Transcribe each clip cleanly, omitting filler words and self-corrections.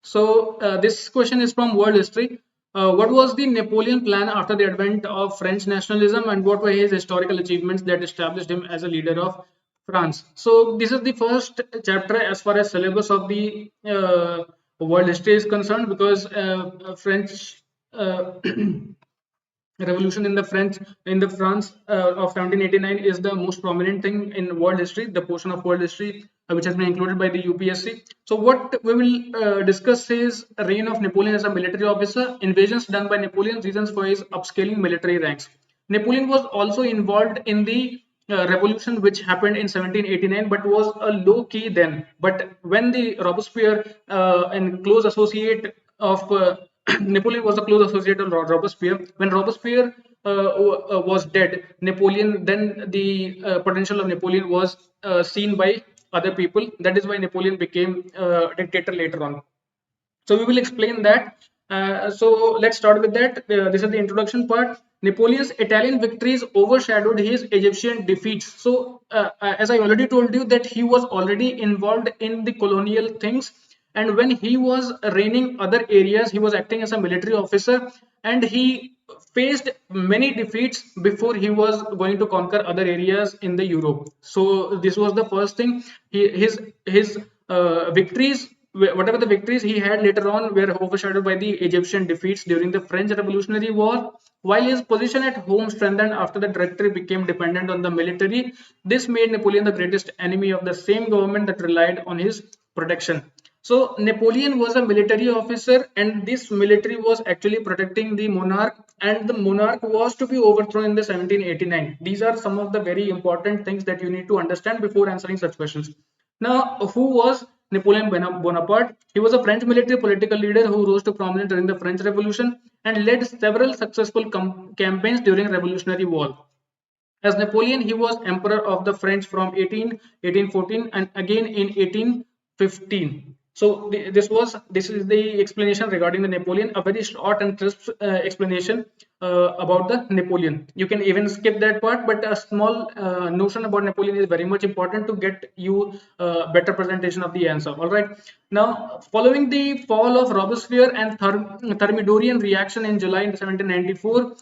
So this question is from world history. What was the Napoleon plan after the advent of French nationalism, and what were his historical achievements that established him as a leader of France? So this is the first chapter as far as syllabus of the world history is concerned, because French revolution in the France of 1789 is the most prominent thing in world history, the portion of world history which has been included by the UPSC. So what we will discuss is reign of Napoleon as a military officer, invasions done by Napoleon, reasons for his upscaling military ranks. Napoleon was also involved in the revolution which happened in 1789, but was a low key then. But when the Robespierre and close associate of Napoleon was a close associate of Robespierre. When Robespierre was dead, Napoleon, then the potential of Napoleon was seen by other people. That is why Napoleon became dictator later on. So we will explain that. So let's start with that. This is the introduction part. Napoleon's Italian victories overshadowed his Egyptian defeats. So as I already told you that he was already involved in the colonial things, and when he was reigning other areas, he was acting as a military officer, and he faced many defeats before he was going to conquer other areas in the Europe. So this was the first thing. His victories, whatever the victories he had later on, were overshadowed by the Egyptian defeats during the French Revolutionary War. While his position at home strengthened after the Directory became dependent on the military, this made Napoleon the greatest enemy of the same government that relied on his protection. So Napoleon was a military officer, and this military was actually protecting the monarch, and the monarch was to be overthrown in the 1789. These are some of the very important things that you need to understand before answering such questions. Now, who was Napoleon Bonaparte? He was a French military political leader who rose to prominence during the French Revolution and led several successful campaigns during Revolutionary War. As Napoleon, he was emperor of the French from 1814 and again in 1815. So this is the explanation regarding the Napoleon, a very short and crisp explanation about the Napoleon. You can even skip that part, but a small notion about Napoleon is very much important to get you better presentation of the answer. All right. Now, following the fall of Robespierre and Thermidorian reaction in July 1794,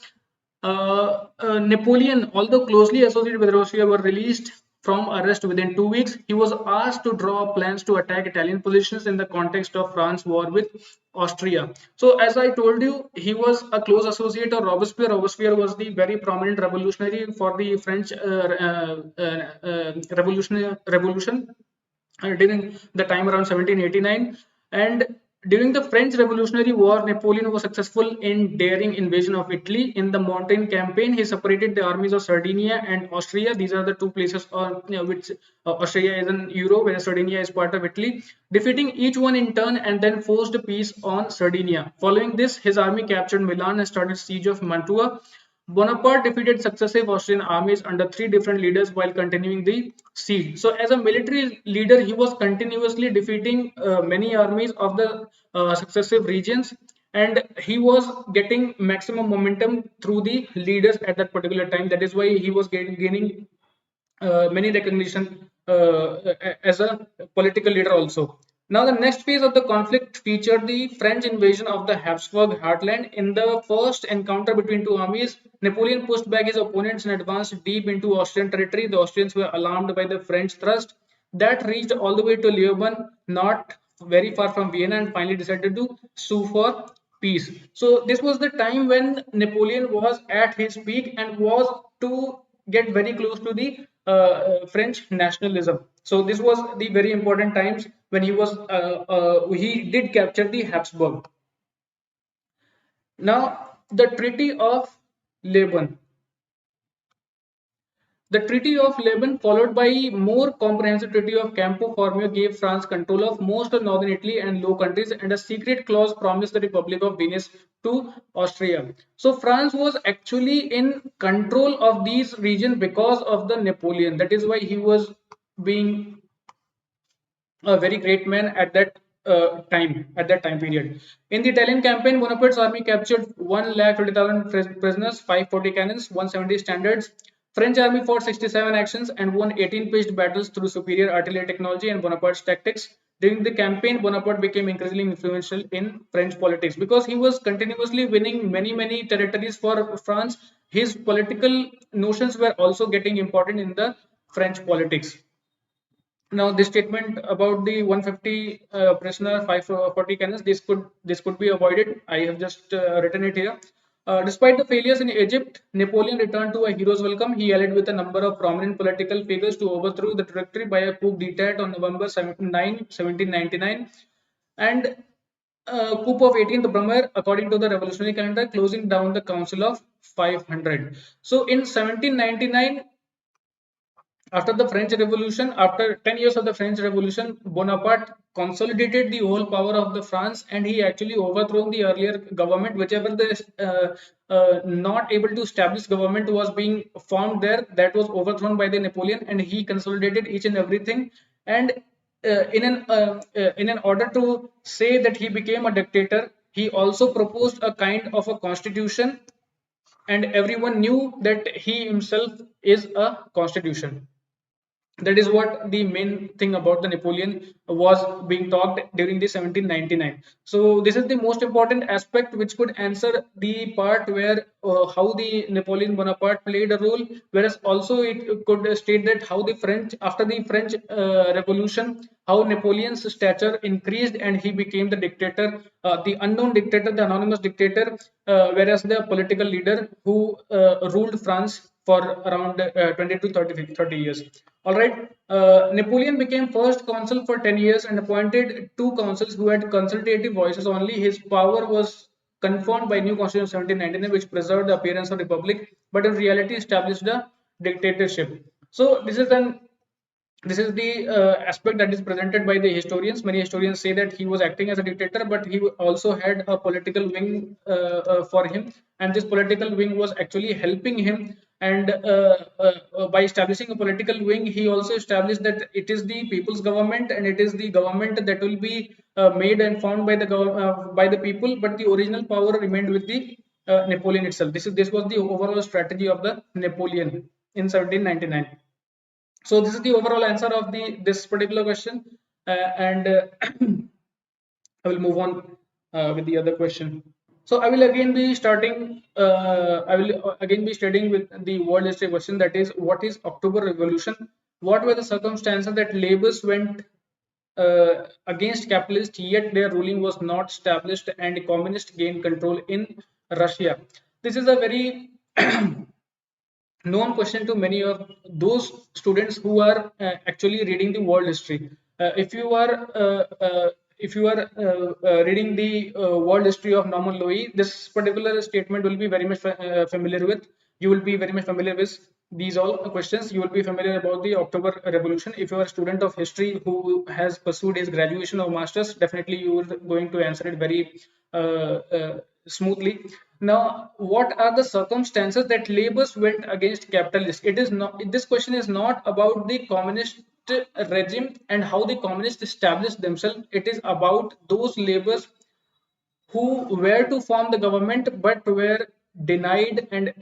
Napoleon, although closely associated with Russia, were released from arrest within 2 weeks. He was asked to draw plans to attack Italian positions in the context of France's war with Austria. So, as I told you, he was a close associate of Robespierre. Robespierre was the very prominent revolutionary for the French revolution during the time around 1789. And during the French Revolutionary War, Napoleon was successful in daring invasion of Italy. In the Mountain Campaign, he separated the armies of Sardinia and Austria. These are the two places on which Austria is in Europe, where Sardinia is part of Italy, defeating each one in turn and then forced peace on Sardinia. Following this, his army captured Milan and started siege of Mantua. Bonaparte defeated successive Austrian armies under three different leaders while continuing the siege. So, as a military leader, he was continuously defeating many armies of the successive regions, and he was getting maximum momentum through the leaders at that particular time. That is why he was gaining many recognition as a political leader also. Now, the next phase of the conflict featured the French invasion of the Habsburg heartland. In the first encounter between two armies, Napoleon pushed back his opponents and advanced deep into Austrian territory. The Austrians were alarmed by the French thrust that reached all the way to Leoben, not very far from Vienna, and finally decided to sue for peace. So this was the time when Napoleon was at his peak and was to get very close to the French nationalism. So this was the very important times when he did capture the Habsburg. Now the Treaty of Leoben. The Treaty of Leoben, followed by more comprehensive Treaty of Campo Formio, gave France control of most of northern Italy and Low Countries, and a secret clause promised the Republic of Venice to Austria. So France was actually in control of these regions because of the Napoleon. That is why he was being a very great man at that time period. In the Italian campaign, Bonaparte's army captured 1,20,000 prisoners, 540 cannons, 170 standards. French army fought 67 actions and won 18 pitched battles through superior artillery technology and Bonaparte's tactics. During the campaign, Bonaparte became increasingly influential in French politics because he was continuously winning many territories for France. His political notions were also getting important in the French politics. Now, this statement about the 150 prisoner, 540 cannons, this could be avoided. I have just written it here. Despite the failures in Egypt, Napoleon returned to a hero's welcome. He allied with a number of prominent political figures to overthrow the Directory by a coup d'etat on November 9, 1799, and coup of 18th Brumaire, according to the revolutionary calendar, closing down the Council of 500. So, in 1799, after the French Revolution, after 10 years of the French Revolution, Bonaparte consolidated the whole power of the France, and he actually overthrown the earlier government, whichever the not able to establish government was being formed there, that was overthrown by the Napoleon, and he consolidated each and everything. And in an order to say that he became a dictator, he also proposed a kind of a constitution, and everyone knew that he himself is a constitution. That is what the main thing about the Napoleon was being talked during the 1799. So this is the most important aspect which could answer the part where how the Napoleon Bonaparte played a role, whereas also it could state that how the French, after the French Revolution, how Napoleon's stature increased and he became the dictator, the unknown dictator, the anonymous dictator, whereas the political leader who ruled France for around 20 to 30 years. All right. Napoleon became first consul for 10 years and appointed two consuls who had consultative voices only. His power was confirmed by new constitution 1799, which preserved the appearance of republic, but in reality established a dictatorship. So this is the aspect that is presented by the historians. Many historians say that he was acting as a dictator, but he also had a political wing for him, and this political wing was actually helping him. And by establishing a political wing, he also established that it is the people's government, and it is the government that will be made and formed by the people, but the original power remained with the Napoleon itself. This was the overall strategy of the Napoleon in 1799. So this is the overall answer of the this particular question, and I will move on with the other question. So I will again be starting I will again be studying with the world history question, that is, what is October Revolution? What were the circumstances that laborers went against capitalists, yet their ruling was not established and communists gained control in Russia? This is a very known question to many of those students who are actually reading the world history. If you are reading the world history of Norman Lowy, this particular statement will be very much familiar with. You will be very much familiar with these all questions. You will be familiar about the October Revolution. If you are a student of history who has pursued his graduation or masters, definitely you are going to answer it very smoothly. Now, what are the circumstances that laborers went against capitalists? It is not. This question is not about the communist regime and how the communists established themselves. It is about those laborers who were to form the government but were denied, and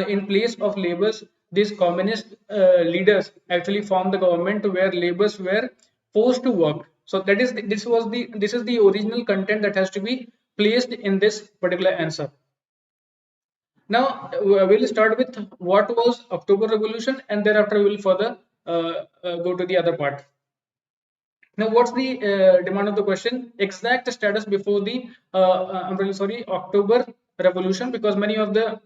in place of laborers, these communist leaders actually formed the government where laborers were forced to work. So that is this is the original content that has to be placed in this particular answer. Now we'll start with what was October Revolution, and thereafter we will further go to the other part. Now, what's the demand of the question? Exact status before the I'm really sorry, October Revolution, because many of the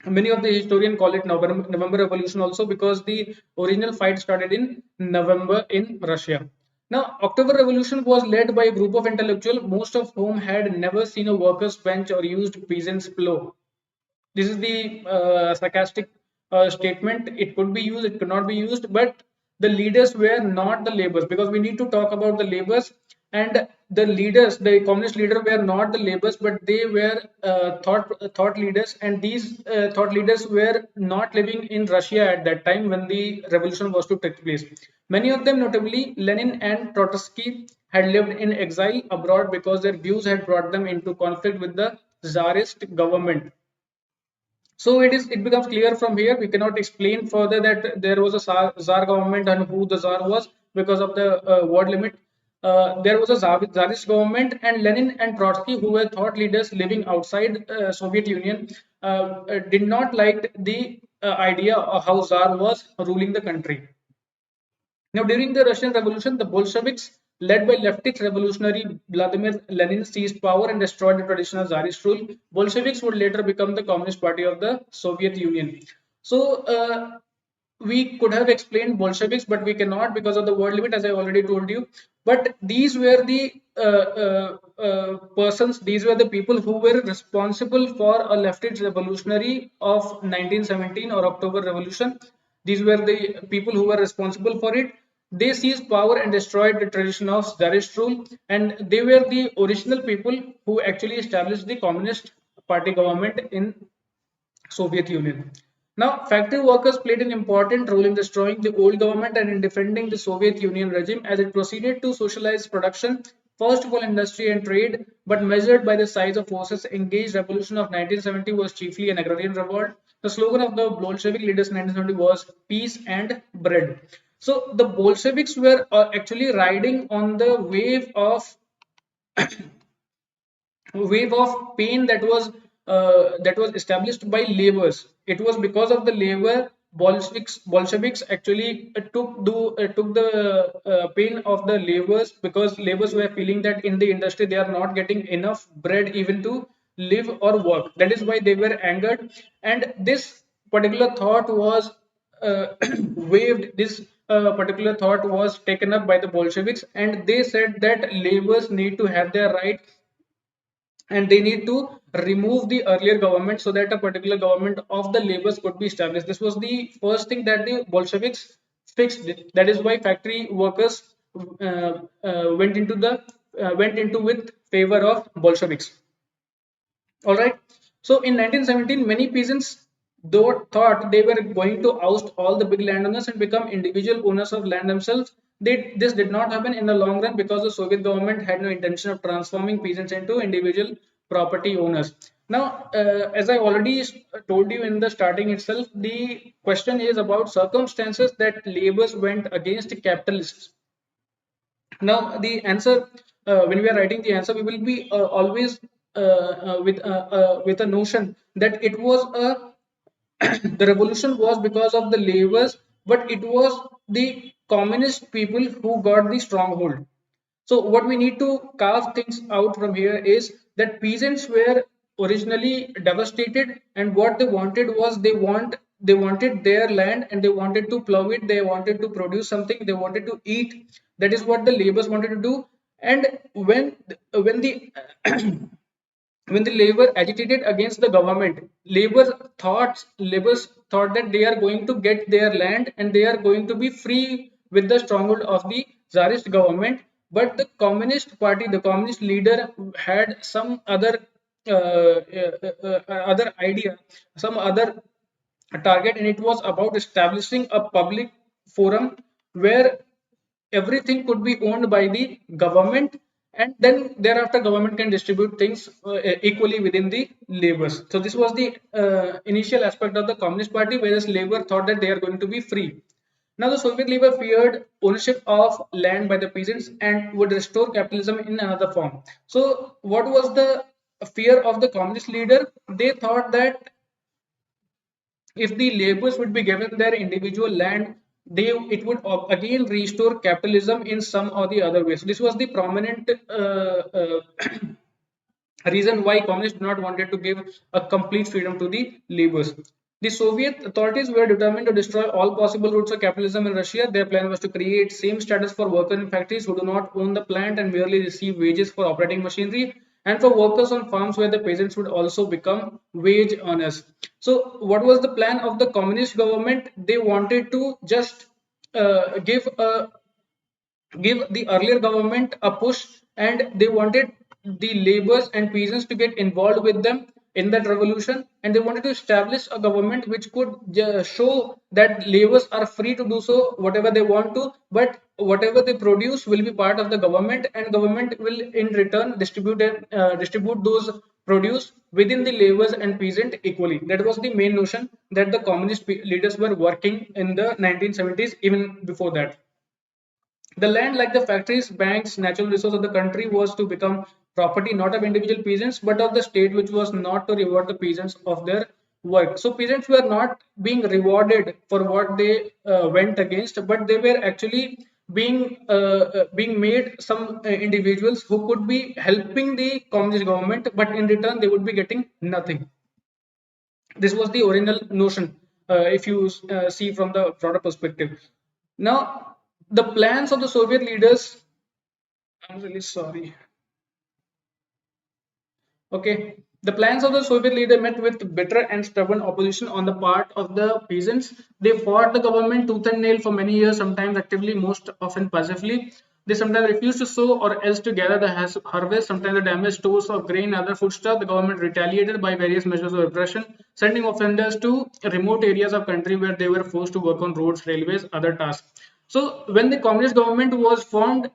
many of the historians call it November Revolution also, because the original fight started in November in Russia. Now, October Revolution was led by a group of intellectuals, most of whom had never seen a worker's bench or used peasant's plow. This is the sarcastic statement. It could be used, it could not be used, but the leaders were not the laborers, because we need to talk about the laborers. And the leaders, the communist leader, were not the laborers, but they were thought leaders, and these thought leaders were not living in Russia at that time when the revolution was to take place. Many of them, notably Lenin and Trotsky, had lived in exile abroad because their views had brought them into conflict with the Tsarist government. So it becomes clear from here. We cannot explain further that there was a Tsar government and who the Tsar was, because of the word limit. There was a Tsarist government, and Lenin and Trotsky, who were thought leaders living outside Soviet Union, did not like the idea of how Tsar was ruling the country. Now, during the Russian Revolution, the Bolsheviks, led by leftist revolutionary Vladimir Lenin, seized power and destroyed the traditional Tsarist rule. Bolsheviks would later become the Communist Party of the Soviet Union. So, we could have explained Bolsheviks, but we cannot because of the word limit, as I already told you. But these were the persons, these were the people who were responsible for a leftist revolutionary of 1917 or October Revolution. These were the people who were responsible for it. They seized power and destroyed the tradition of Tsarist rule, and they were the original people who actually established the Communist Party government in Soviet Union. Now, factory workers played an important role in destroying the old government and in defending the Soviet Union regime as it proceeded to socialize production, first of all industry and trade, but measured by the size of forces engaged. Revolution of 1970 was chiefly an agrarian revolt. The slogan of the Bolshevik leaders in 1970 was peace and bread. So the Bolsheviks were actually riding on the wave of pain that was established by laborers. It was because of the labor Bolsheviks actually took the pain of the laborers, because laborers were feeling that in the industry they are not getting enough bread even to live or work. That is why they were angered, and this particular thought was waived. This particular thought was taken up by the Bolsheviks, and they said that laborers need to have their rights and they need to remove the earlier government so that a particular government of the laborers could be established. This was the first thing that the Bolsheviks fixed. That is why factory workers went into with favor of Bolsheviks. All right. So in 1917, many peasants though thought they were going to oust all the big landowners and become individual owners of land themselves. This did not happen in the long run because the Soviet government had no intention of transforming peasants into individual property owners. Now, as I already told you in the starting itself, the question is about circumstances that laborers went against capitalists. Now, the answer, when we are writing the answer, we will be always with a notion that it was a the revolution was because of the laborers, but it was the communist people who got the stronghold. So what we need to carve things out from here is that peasants were originally devastated, and what they wanted was they wanted their land and they wanted to plow it, they wanted to produce something, they wanted to eat. That is what the laborers wanted to do. And when the when the labor agitated against the government, laborers thought that they are going to get their land and they are going to be free with the stronghold of the Tsarist government. But the Communist Party, the communist leader, had some other idea, some other target, and it was about establishing a public forum where everything could be owned by the government, and then thereafter government can distribute things equally within the laborers. So this was the initial aspect of the Communist Party, whereas labor thought that they are going to be free. Now the Soviet labor feared ownership of land by the peasants and would restore capitalism in another form. So what was the fear of the communist leader? They thought that if the laborers would be given their individual land, they it would again restore capitalism in some or the other ways. This was the prominent reason why communists did not wanted to give a complete freedom to the laborers. The Soviet authorities were determined to destroy all possible roots of capitalism in Russia. Their plan was to create same status for workers in factories who do not own the plant and merely receive wages for operating machinery, and for workers on farms where the peasants would also become wage earners. So, what was the plan of the communist government? They wanted to just give the earlier government a push, and they wanted the laborers and peasants to get involved with them in that revolution, and they wanted to establish a government which could show that laborers are free to do so whatever they want to, but whatever they produce will be part of the government, and government will in return distribute those produce within the laborers and peasant equally. That was the main notion that the communist leaders were working in the 1970s, even before that. The land, like the factories, banks, natural resources of the country, was to become property not of individual peasants but of the state, which was not to reward the peasants of their work. So peasants were not being rewarded for what they went against, but they were actually being made some individuals who could be helping the communist government, but in return they would be getting nothing. This was the original notion, if you see from the broader perspective. Now, the plans of the Soviet leaders, I'm really sorry. Okay. The plans of the Soviet leader met with bitter and stubborn opposition on the part of the peasants. They fought the government tooth and nail for many years, sometimes actively, most often passively. They sometimes refused to sow or else to gather the harvest. Sometimes the damaged stores of grain and other foodstuff. The government retaliated by various measures of repression, sending offenders to remote areas of country where they were forced to work on roads, railways, other tasks. So when the communist government was formed,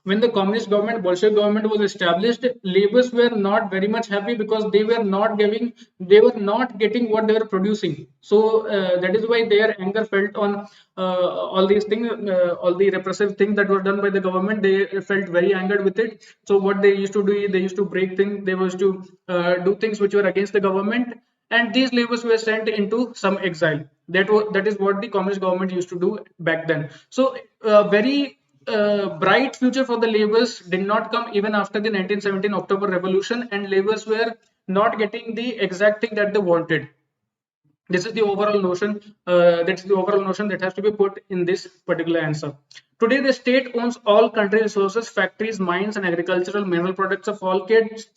when the communist government, Bolshevik government was established, laborers were not very much happy because they were not getting what they were producing. So that is why their anger felt on all these things, all the repressive things that were done by the government. They felt very angered with it. So what they used to do is they used to break things. They used to do things which were against the government, and these laborers were sent into some exile. That is what the communist government used to do back then. So very bright future for the laborers did not come even after the 1917 October Revolution, and laborers were not getting the exact thing that they wanted. This is the overall notion. That's the overall notion that has to be put in this particular answer. Today, the state owns all country resources, factories, mines, and agricultural mineral products of all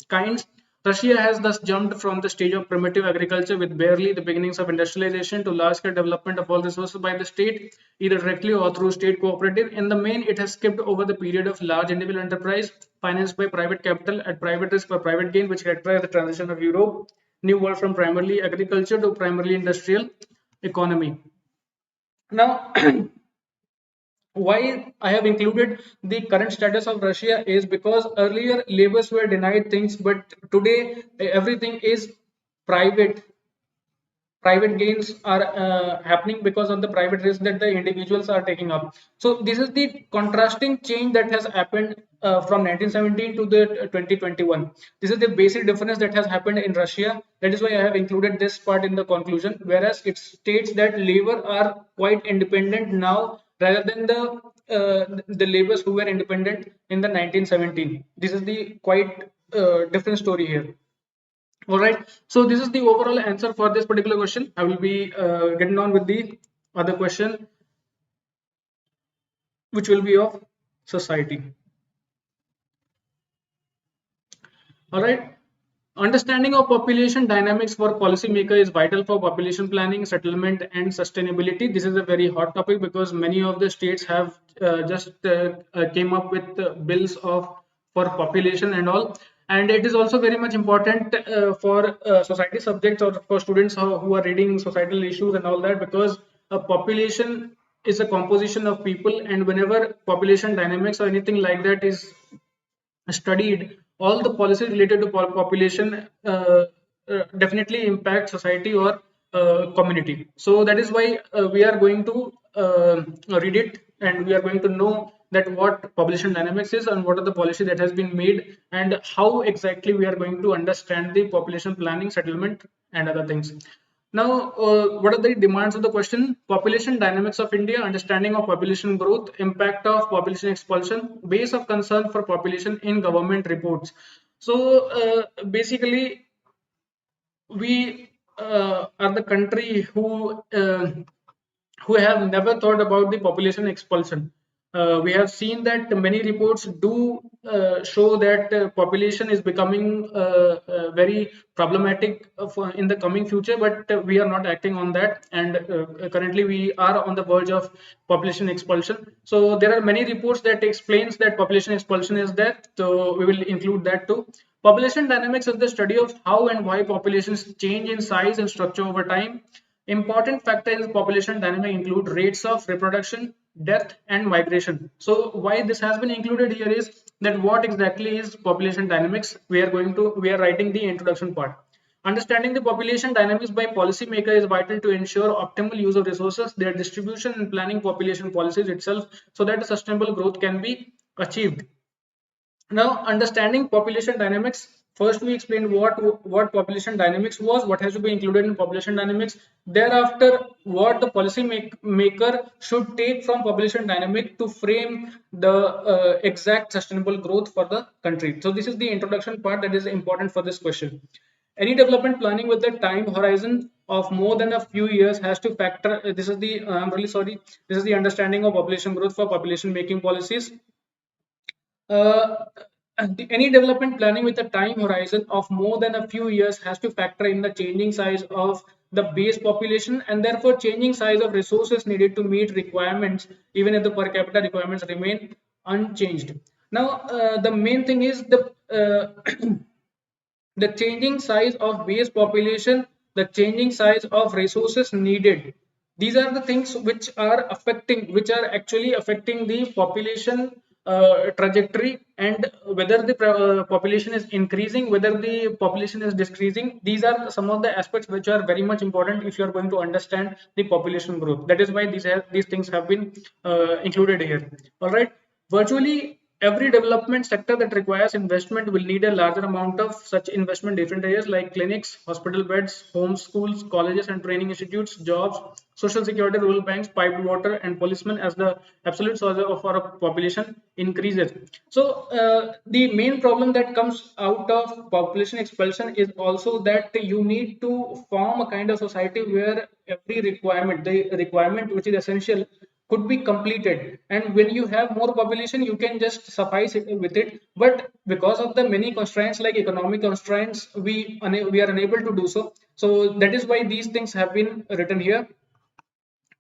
kinds. Russia has thus jumped from the stage of primitive agriculture with barely the beginnings of industrialization to large-scale development of all resources by the state, either directly or through state cooperative. In the main, it has skipped over the period of large individual enterprise financed by private capital at private risk for private gain, which characterized the transition of Europe New World from primarily agriculture to primarily industrial economy. Now, why I have included the current status of Russia is because earlier laborers were denied things, but today everything is private. Private gains are happening because of the private risk that the individuals are taking up. So this is the contrasting change that has happened from 1917 to the 2021. This is the basic difference that has happened in Russia. That is why I have included this part in the conclusion, whereas it states that labor are quite independent now rather than the laborers who were independent in the 1917. This is the quite different story here. All right. So this is the overall answer for this particular question. I will be getting on with the other question, which will be of society. All right. Understanding of population dynamics for policymaker is vital for population planning, settlement, and sustainability. This is a very hot topic because many of the states have just came up with bills of for population and all, and it is also very much important for society subjects or for students who are reading societal issues and all that, because a population is a composition of people, and whenever population dynamics or anything like that is studied, all the policies related to population definitely impact society or community. So that is why we are going to read it, and we are going to know that what population dynamics is and what are the policy that has been made, and how exactly we are going to understand the population planning, settlement, and other things. Now, what are the demands of the question? Population dynamics of India, understanding of population growth, impact of population expulsion, base of concern for population in government reports. So, basically, we are the country who have never thought about the population expulsion. We have seen that many reports do show that population is becoming very problematic in the coming future, but we are not acting on that. And currently, we are on the verge of population expulsion. So there are many reports that explains that population expulsion is there. So we will include that too. Population dynamics is the study of how and why populations change in size and structure over time. Important factors in population dynamic include rates of reproduction, death, and migration. So why this has been included here is that what exactly is population dynamics? We are writing the introduction part. Understanding the population dynamics by policymaker is vital to ensure optimal use of resources, their distribution, and planning population policies itself, so that sustainable growth can be achieved. Now, understanding population dynamics. First, we explained what population dynamics was, what has to be included in population dynamics. Thereafter, what the policy maker should take from population dynamic to frame the exact sustainable growth for the country. So, this is the introduction part that is important for this question. Any development planning with a time horizon of more than a few years has to factor. This is the I'm really sorry. This is the understanding of population growth for population making policies. uh, any development planning with a time horizon of more than a few years has to factor in the changing size of the base population and therefore changing size of resources needed to meet requirements, even if the per capita requirements remain unchanged. Now, the main thing is the changing size of base population, the changing size of resources needed. These are the things which are actually affecting the population trajectory, and whether the population is increasing, whether the population is decreasing. These are some of the aspects which are very much important if you are going to understand the population growth. That is why these things have been included here. All right. Virtually every development sector that requires investment will need a larger amount of such investment in different areas like clinics, hospital beds, homes, schools, colleges and training institutes, jobs, social security, rural banks, piped water and policemen as the absolute source of our population increases. So the main problem that comes out of population expulsion is also that you need to form a kind of society where every requirement, the requirement which is essential, could be completed, and when you have more population you can just suffice it with it. But because of the many constraints like economic constraints, we are unable to do so. So that is why these things have been written here.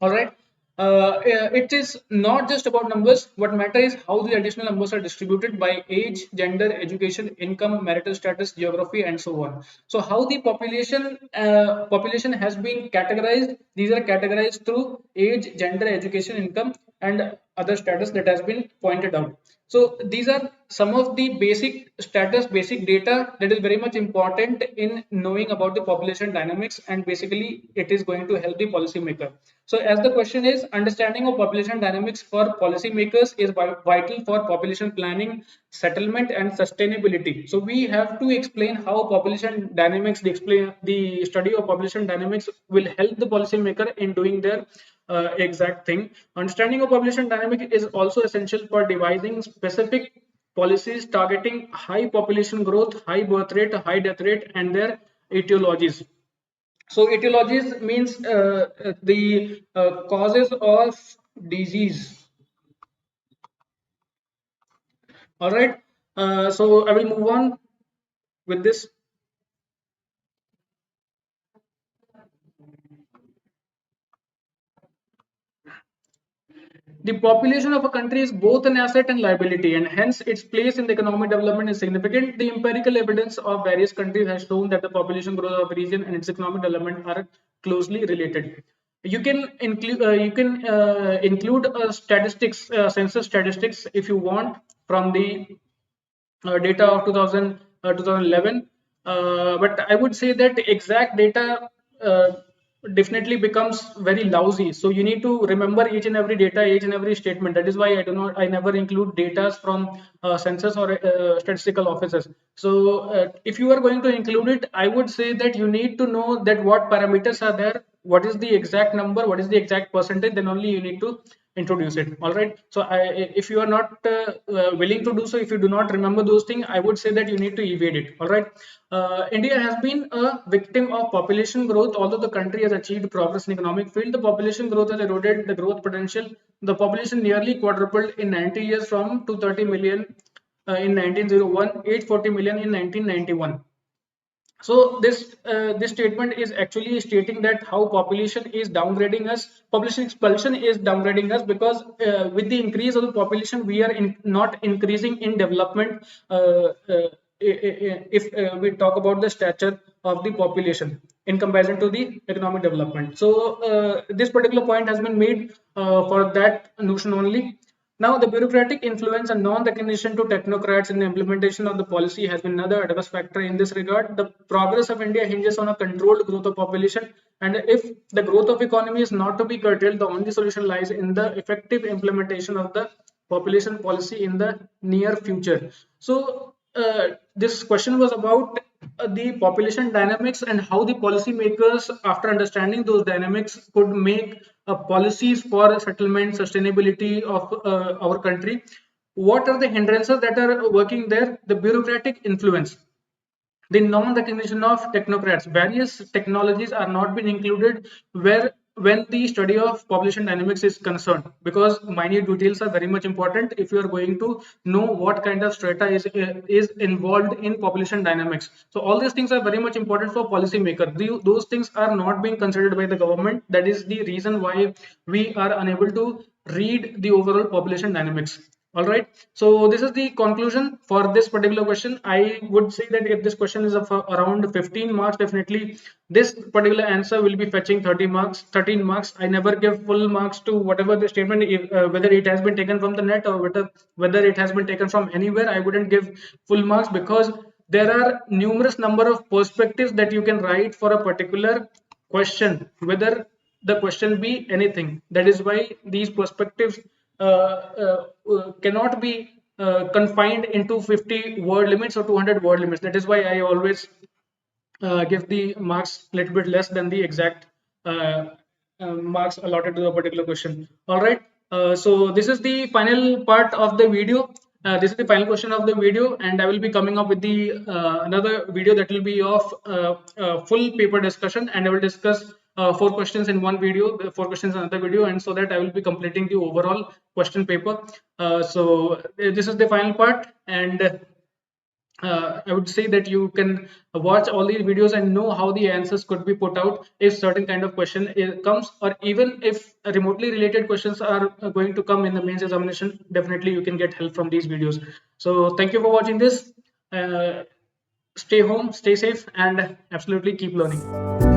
All right. It is not just about numbers. What matters is how the additional numbers are distributed by age, gender, education, income, marital status, geography, and so on. So, how the population has been categorized? These are categorized through age, gender, education, income, and other status that has been pointed out. So these are some of the basic status, basic data that is very much important in knowing about the population dynamics, and basically it is going to help the policymaker. So as the question is, understanding of population dynamics for policymakers is vital for population planning, settlement and sustainability. So we have to explain how population dynamics, the study of population dynamics will help the policymaker in doing their exact thing. Understanding of population dynamic is also essential for devising specific policies targeting high population growth, high birth rate, high death rate, and their etiologies. So, etiologies means the causes of disease. All right. So, I will move on with this. The population of a country is both an asset and liability, and hence its place in the economic development is significant. The empirical evidence of various countries has shown that the population growth of a region and its economic development are closely related. You can include statistics, census statistics, if you want, from the data of 2011. But I would say that exact data definitely becomes very lousy. So you need to remember each and every data, each and every statement. That is why I never include data from census or statistical offices. So if you are going to include it, I would say that you need to know that what parameters are there, what is the exact number, what is the exact percentage, then only you need to introduce it. All right. So if you are not willing to do so, if you do not remember those things, I would say that you need to evade it. All right. India has been a victim of population growth. Although the country has achieved progress in economic field, the population growth has eroded the growth potential. The population nearly quadrupled in 90 years from 230 million in 1901, 840 million in 1991. So this statement is actually stating that how population is downgrading us, population expulsion is downgrading us, because with the increase of the population we are not increasing in development. If we talk about the stature of the population in comparison to the economic development. So this particular point has been made for that notion only. Now, the bureaucratic influence and non-recognition to technocrats in the implementation of the policy has been another adverse factor in this regard. The progress of India hinges on a controlled growth of population, and if the growth of economy is not to be curtailed, the only solution lies in the effective implementation of the population policy in the near future. So, this question was about the population dynamics and how the policymakers, after understanding those dynamics, could make policies for settlement, sustainability of our country. What are the hindrances that are working there? The bureaucratic influence, the non-recognition of technocrats. Various technologies are not being included where when the study of population dynamics is concerned, because minute details are very much important if you are going to know what kind of strata is involved in population dynamics. So all these things are very much important for policymaker. Those things are not being considered by the government. That is the reason why we are unable to read the overall population dynamics. All right, so this is the conclusion for this particular question. I would say that if this question is of around 15 marks, definitely this particular answer will be fetching 30 marks, 13 marks. I never give full marks to whatever the statement, whether it has been taken from the net or whether it has been taken from anywhere. I wouldn't give full marks because there are numerous number of perspectives that you can write for a particular question, whether the question be anything. That is why these perspectives cannot be confined into 50 word limits or 200 word limits. That is why I always give the marks a little bit less than the exact marks allotted to a particular question. All right, so this is the final part of the video. This is the final question of the video, and I will be coming up with the another video that will be of full paper discussion, and I will discuss 4 questions in one video, 4 questions in another video, and so that I will be completing the overall question paper. So this is the final part, and I would say that you can watch all these videos and know how the answers could be put out if certain kind of question comes, or even if remotely related questions are going to come in the mains examination. Definitely, you can get help from these videos. So, thank you for watching this. Stay home, stay safe, and absolutely keep learning.